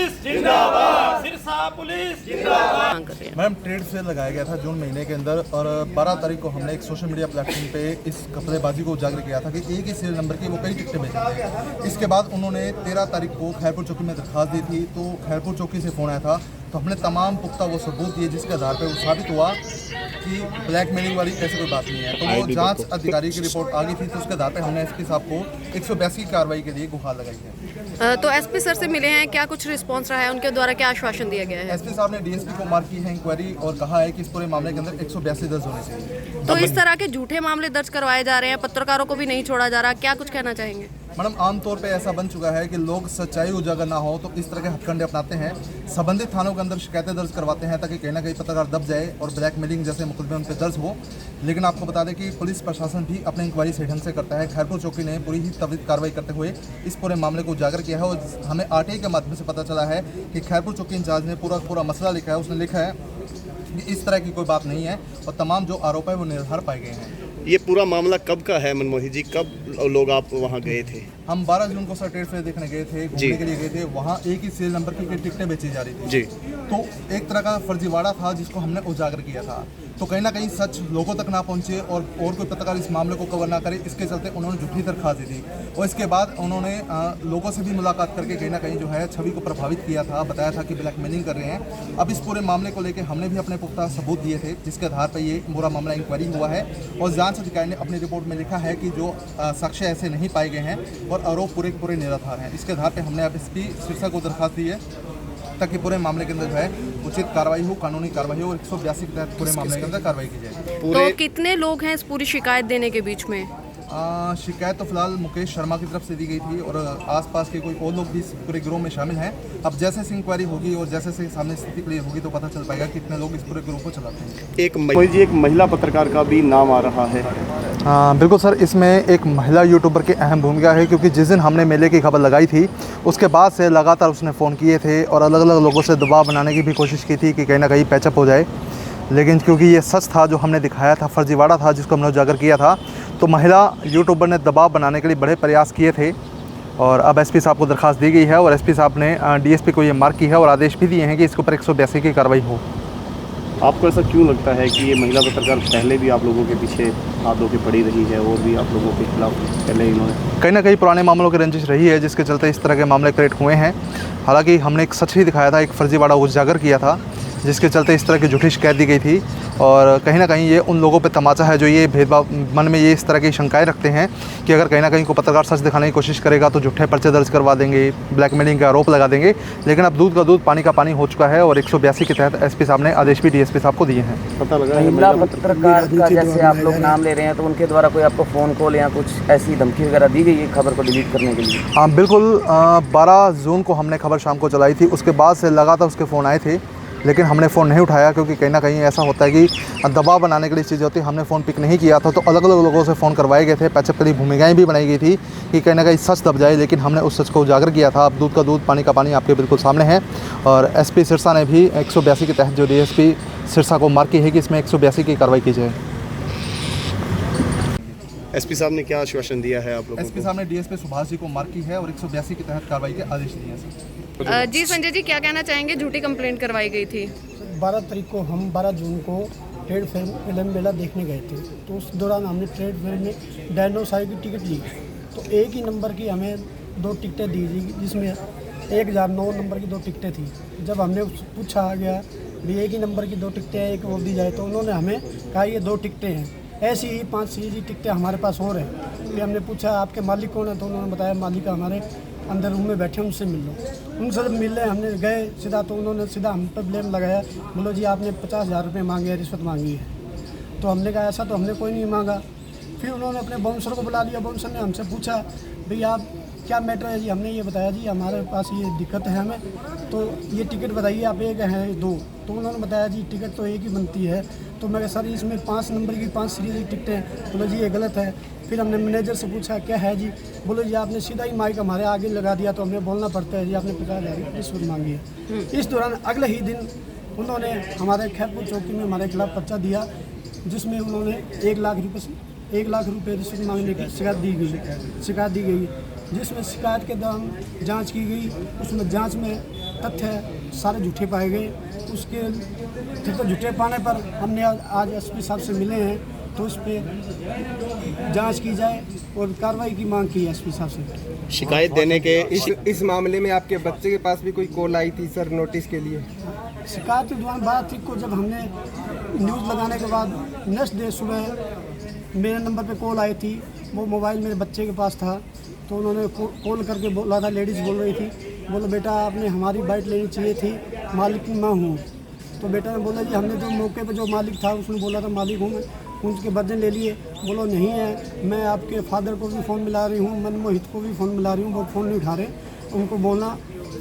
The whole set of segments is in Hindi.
पुलिस जिंदाबाद, सिरसा पुलिस जिंदाबाद। मैम ट्रेड फेयर लगाया गया था जून महीने के अंदर और 12 तारीख को हमने एक सोशल मीडिया प्लेटफॉर्म पे इस कपड़ेबाजी को उजागर किया था कि एक ही सीरियल नंबर की वो कई टिकटें बेचते। इसके बाद उन्होंने 13 तारीख को खैरपुर चौकी में दरखास्त दी थी, तो खैरपुर चौकी से फ़ोन आया था, तो हमने तमाम पुख्ता वो सबूत दिए जिसके आधार पर वो साबित हुआ कि ब्लैकमेलिंग वाली ऐसी कोई बात नहीं है। तो वो जांच अधिकारी की रिपोर्ट आ गई थी, तो उसके आधार पर हमने एसपी साहब को 182 की कार्रवाई के लिए गुहार लगाई है। तो एसपी सर से मिले हैं, क्या कुछ रिस्पांस रहा है, उनके द्वारा क्या आश्वासन दिया गया है? एसपी साहब ने डीएसपी को मार्क की है इंक्वायरी और कहा है कि इस पूरे मामले के अंदर 182 दर्ज होने चाहिए। तो इस तरह के झूठे मामले दर्ज करवाए जा रहे हैं, पत्रकारों को भी नहीं छोड़ा जा रहा, क्या कुछ कहना चाहेंगे? मैडम आमतौर पे ऐसा बन चुका है कि लोग सच्चाई उजागर ना हो तो इस तरह के हथकंडे अपनाते हैं, संबंधित थानों के अंदर शिकायतें दर्ज करवाते हैं ताकि कहीं ना कहीं पत्रकार दब जाए और ब्लैकमेलिंग जैसे मुकदमे उन पर दर्ज हो। लेकिन आपको बता दें कि पुलिस प्रशासन भी अपनी इंक्वायरी सही ढंग से करता है। खैरपुर चौकी ने पूरी ही त्वरित कार्रवाई करते हुए इस पूरे मामले को उजागर किया है और हमें आरटीआई के माध्यम से पता चला है कि खैरपुर चौकी इंचार्ज ने पूरा मसला लिखा है। उसने लिखा है कि इस तरह की कोई बात नहीं है और तमाम जो आरोप है वो निर्धार पाए गए हैं। ये पूरा मामला कब का है मनमोही जी, कब लोग आप वहाँ गए थे? हम 12 जून को सर ट्रेड फेयर देखने गए थे, घूमने के लिए गए थे। वहाँ एक ही सीरियल नंबर की टिकटें बेची जा रही थी जी। तो एक तरह का फर्जीवाड़ा था जिसको हमने उजागर किया था। तो कहीं ना कहीं सच लोगों तक ना पहुँचे और कोई पत्रकार इस मामले को कवर ना करे, इसके चलते उन्होंने झूठी दरखास्त दी थी और इसके बाद उन्होंने लोगों से भी मुलाकात करके कहीं ना कहीं जो है छवि को प्रभावित किया था, बताया था कि ब्लैकमेलिंग कर रहे हैं। अब इस पूरे मामले को लेकर हमने भी अपने पुख्ता सबूत दिए थे जिसके आधार पर ये पूरा मामला इंक्वायरी हुआ है और जांच अधिकारी ने अपनी रिपोर्ट में लिखा है कि जो साक्ष्य ऐसे नहीं पाए गए हैं और आरोप पूरे निराधार हैं। इसके आधार पर हमने अब एसपी सिरसा को दरखास्त दी है ताकि पूरे मामले के अंदर जो है उचित कार्रवाई हो, कानूनी कार्रवाई हो और 182 के तहत पूरे मामले के अंदर कार्रवाई की जाए। तो कितने लोग हैं इस पूरी शिकायत देने के बीच में? शिकायत तो फिलहाल मुकेश शर्मा की तरफ से दी गई थी और आसपास के कोई और लोग भी इस पूरे गिरोह में शामिल हैं। अब जैसे से इंक्वायरी होगी और जैसे से सामने स्थिति क्लियर होगी तो पता चल पाएगा कितने लोग इस पूरे गिरोह को चलाते हैं। एक महिला पत्रकार का भी नाम आ रहा है। बिल्कुल सर, इसमें एक महिला यूट्यूबर की अहम भूमिका है क्योंकि जिस दिन हमने मेले की खबर लगाई थी उसके बाद से लगातार उसने फ़ोन किए थे और अलग अलग लोगों से दबाव बनाने की भी कोशिश की थी कि कहीं ना कहीं पैचअप हो जाए। लेकिन क्योंकि ये सच था जो हमने दिखाया था, फर्जीवाड़ा था जिसको हमने उजागर किया था, तो महिला यूट्यूबर ने दबाव बनाने के लिए बड़े प्रयास किए थे और अब एसपी साहब को दरखास्त दी गई है और एसपी साहब ने डीएसपी को ये मार्क की है और आदेश भी दिए हैं कि इसके ऊपर 182 की कार्रवाई हो। आपको ऐसा क्यों लगता है कि ये महिला पत्रकार पहले भी आप लोगों के पीछे हाथ धो के पड़ी रही है और भी आप लोगों के खिलाफ पहले इन्होंने कहीं ना कहीं पुराने मामलों की रंजिश रही है जिसके चलते इस तरह के मामले क्रिएट हुए हैं। हालांकि हमने एक सच ही दिखाया था, एक फर्जीवाड़ा उजागर किया था जिसके चलते इस तरह की झूठी शिकायत दी गई थी और कहीं ना कहीं ये उन लोगों पे तमाचा है जो ये भेदभाव मन में ये इस तरह की शंकाएं रखते हैं कि अगर कहीं ना कहीं कोई पत्रकार सच दिखाने की कोशिश करेगा तो झूठे पर्चे दर्ज करवा देंगे, ब्लैकमेलिंग का आरोप लगा देंगे। लेकिन अब दूध का दूध पानी का पानी हो चुका है और 182 के तहत एसपी साहब ने आदेश भी डीएसपी साहब को दिए हैं। पता लगा महिला पत्रकार का जैसे आप लोग नाम ले रहे हैं तो उनके द्वारा कोई आपको फ़ोन कॉल या कुछ ऐसी धमकी वगैरह दी गई है खबर को डिलीट करने के लिए? हाँ बिल्कुल, 12 जून को हमने खबर शाम को चलाई थी, उसके बाद से लगातार उसके फ़ोन आए थे लेकिन हमने फ़ोन नहीं उठाया क्योंकि कहीं ना कहीं ऐसा होता है कि दबाव बनाने के लिए चीज़ होती है। हमने फ़ोन पिक नहीं किया था तो अलग अलग लोगों से फ़ोन करवाए गए थे, पैचअप के लिए भूमिकाएं भी बनाई गई थी कि कहीं ना कहीं सच दब जाए, लेकिन हमने उस सच को उजागर किया था। अब दूध का दूध पानी का पानी आपके बिल्कुल सामने है और एसपी सिरसा ने भी 182 के तहत जो डीएसपी सिरसा को मार्क की है कि इसमें 182 की कार्रवाई की जाए। एसपी साहब ने क्या आश्वासन दिया है आप लोगों को? एसपी साहब ने डीएसपी सुभाष जी को मार्क की है और 182 के तहत कार्रवाई के आदेश दिए हैं। जी संजय जी, क्या कहना चाहेंगे? झूठी कंप्लेंट करवाई गई थी। 12 तारीख को हम 12 जून को ट्रेड फेयर फिल्म मेला देखने गए थे, तो उस दौरान हमने ट्रेड फेयर में डायनोसॉर की टिकट ली तो एक ही नंबर की हमें 2 टिकटें दी गई जिसमें 1009 नंबर की 2 टिकटें थी। जब हमने पूछा गया भी एक ही नंबर की 2 टिकटें हैं, एक और दी जाए, तो उन्होंने हमें कहा ये 2 टिकटें हैं। ऐसी ही 5 सीधी टिकटें हमारे पास और हैं। फिर हमने पूछा आपके मालिक कौन है, तो उन्होंने बताया मालिक हमारे अंदर रूम में बैठे, उनसे मिल लो। उनसे जब मिलने हमने गए सीधा तो उन्होंने सीधा हम पर ब्लेम लगाया, बोलो जी आपने 50,000 रुपये मांगे हैं, रिश्वत मांगी है। तो हमने कहा ऐसा तो हमने कोई नहीं मांगा। फिर उन्होंने अपने बाउंसर को बुला लिया, बाउंसर ने हमसे पूछा भाई आप क्या मैटर है जी? हमने ये बताया जी हमारे पास ये दिक्कत है हमें, तो ये टिकट बताइए आप, एक है 2? तो उन्होंने बताया जी टिकट तो एक ही बनती है। तो मैं सर इसमें 5 नंबर की 5 सीरीज की टिकटें हैं। बोलो जी ये गलत है। फिर हमने मैनेजर से पूछा क्या है जी? बोलो जी आपने सीधा ही माइक हमारे आगे लगा दिया तो हमें बोलना पड़ता है जी आपने 50,000 की रिश्वत मांगी है। इस दौरान अगले ही दिन उन्होंने हमारे खैरपुर चौकी में हमारे खिलाफ पर्चा दिया जिसमें उन्होंने 1 लाख रुपये रिश्वत मांगने की शिकायत दी गई जिसमें शिकायत के दौरान जांच की गई। उसमें जांच में तथ्य सारे झूठे पाए गए। उसके फिर तो झूठे पाने पर हमने आज एसपी साहब से मिले हैं, तो इस पर जांच की जाए और कार्रवाई की मांग की है एसपी साहब से। शिकायत देने के इस मामले में आपके बच्चे के पास भी कोई कॉल आई थी सर नोटिस के लिए? शिकायत के दौरान 12 तारीख को जब हमने न्यूज़ लगाने के बाद नेक्स्ट डे सुबह मेरे नंबर पे कॉल आई थी। वो मोबाइल मेरे बच्चे के पास था, तो उन्होंने कॉल करके बोला था, लेडीज़ बोल रही थी, बोला बेटा आपने हमारी बाइट लेनी चाहिए थी, मालिक मैं हूँ। तो बेटा ने बोला जी हमने जो मौके पे जो मालिक था उसने बोला था मालिक हूँ मैं, उनके वर्जन ले लिए। बोलो नहीं है, मैं आपके फादर को भी फ़ोन मिला रही हूँ, मनमोहित को भी फ़ोन मिला रही हूँ, वो फ़ोन नहीं उठा रहे। उनको बोलना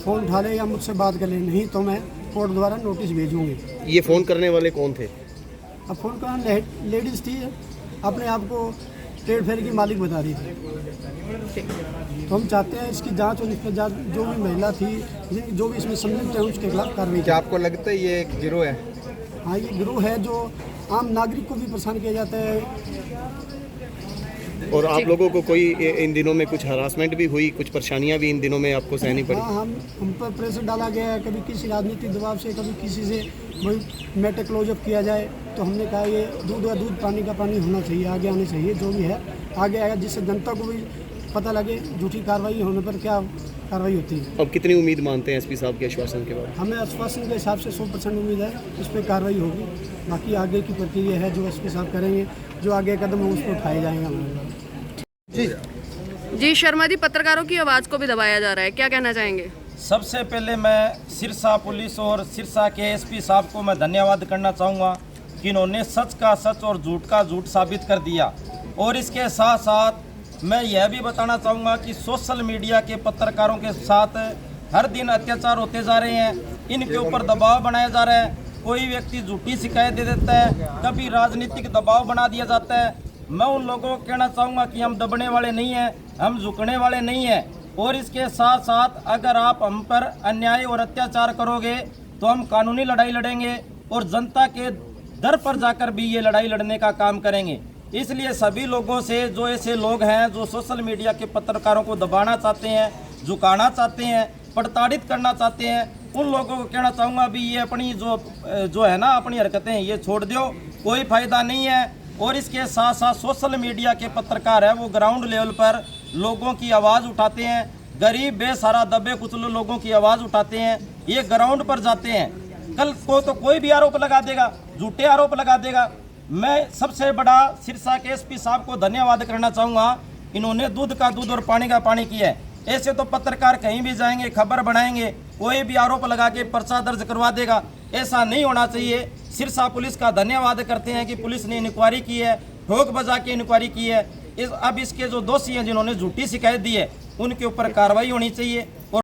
फ़ोन उठा ले या मुझसे बात कर ले, नहीं तो मैं कोर्ट द्वारा नोटिस भेजूँगी। ये फ़ोन करने वाले कौन थे? अब फ़ोन करना लेडीज़ थी, अपने आप को ट्रेड फेयर की मालिक बता रही थी। तो हम चाहते हैं इसकी जांच और इस पर जांच, जो भी महिला थी, जो भी इसमें संलिप्त है उसके खिलाफ कार्रवाई। क्या आपको लगता है ये एक गिरोह है? हाँ, ये गिरोह है जो आम नागरिक को भी परेशान किया जाता है। और आप लोगों को कोई इन दिनों में कुछ हरासमेंट भी हुई, कुछ परेशानियां भी इन दिनों में आपको सहनी पड़ी? हाँ, हम पर प्रेशर डाला गया है, कभी किसी राजनीतिक दबाव से, कभी किसी से वही मैटर क्लोजअप किया जाए। तो हमने कहा ये दूध पानी का पानी होना चाहिए, आगे आने चाहिए, जो भी है आगे आएगा, जिससे जनता को भी पता लगे झूठी कार्रवाई होने पर क्या कार्रवाई होती है। अब कितनी उम्मीद मानते हैं एसपी साहब के आश्वासन के बाद? हमें आश्वासन के हिसाब से 100% उम्मीद है इस पर कार्रवाई होगी। बाकी आगे की प्रक्रिया है जो एसपी साहब करेंगे, जो आगे कदम है उस पर उठाए जाएंगे हमारे। जी शर्मा जी, पत्रकारों की आवाज़ को भी दबाया जा रहा है, क्या कहना चाहेंगे? सबसे पहले मैं सिरसा पुलिस और सिरसा के एसपी साहब को मैं धन्यवाद करना चाहूँगा कि इन्होंने सच का सच और झूठ का झूठ साबित कर दिया। और इसके साथ साथ मैं यह भी बताना चाहूँगा कि सोशल मीडिया के पत्रकारों के साथ हर दिन अत्याचार होते जा रहे हैं, इनके ऊपर दबाव बनाया जा रहा है। कोई व्यक्ति झूठी शिकायत दे देता है, कभी राजनीतिक दबाव बना दिया जाता है। मैं उन लोगों को कहना चाहूँगा कि हम दबने वाले नहीं हैं, हम झुकने वाले नहीं हैं। और इसके साथ साथ अगर आप हम पर अन्याय और अत्याचार करोगे तो हम कानूनी लड़ाई लड़ेंगे और जनता के दर पर जाकर भी ये लड़ाई लड़ने का काम करेंगे। इसलिए सभी लोगों से, जो ऐसे लोग हैं जो सोशल मीडिया के पत्रकारों को दबाना चाहते हैं, झुकाना चाहते हैं, प्रताड़ित करना चाहते हैं, उन लोगों को कहना चाहूँगा भी ये अपनी जो है ना अपनी हरकतें ये छोड़ दो, कोई फ़ायदा नहीं है। और इसके साथ साथ सोशल मीडिया के पत्रकार है वो ग्राउंड लेवल पर लोगों की आवाज़ उठाते हैं, गरीब बेसहारा दबे कुचले लोगों की आवाज़ उठाते हैं, ये ग्राउंड पर जाते हैं। कल को तो कोई भी आरोप लगा देगा, झूठे आरोप लगा देगा। मैं सबसे बड़ा सिरसा के एसपी साहब को धन्यवाद करना चाहूँगा, इन्होंने दूध का दूध और पानी का पानी किया है। ऐसे तो पत्रकार कहीं भी जाएंगे, खबर बनाएंगे, कोई भी आरोप लगा के पर्चा दर्ज करवा देगा, ऐसा नहीं होना चाहिए। सिरसा पुलिस का धन्यवाद करते हैं कि पुलिस ने इंक्वायरी की है, ठोक बजा के इंक्वायरी की है। अब इसके जो दोषी हैं जिन्होंने झूठी शिकायत दी है उनके ऊपर कार्रवाई होनी चाहिए। और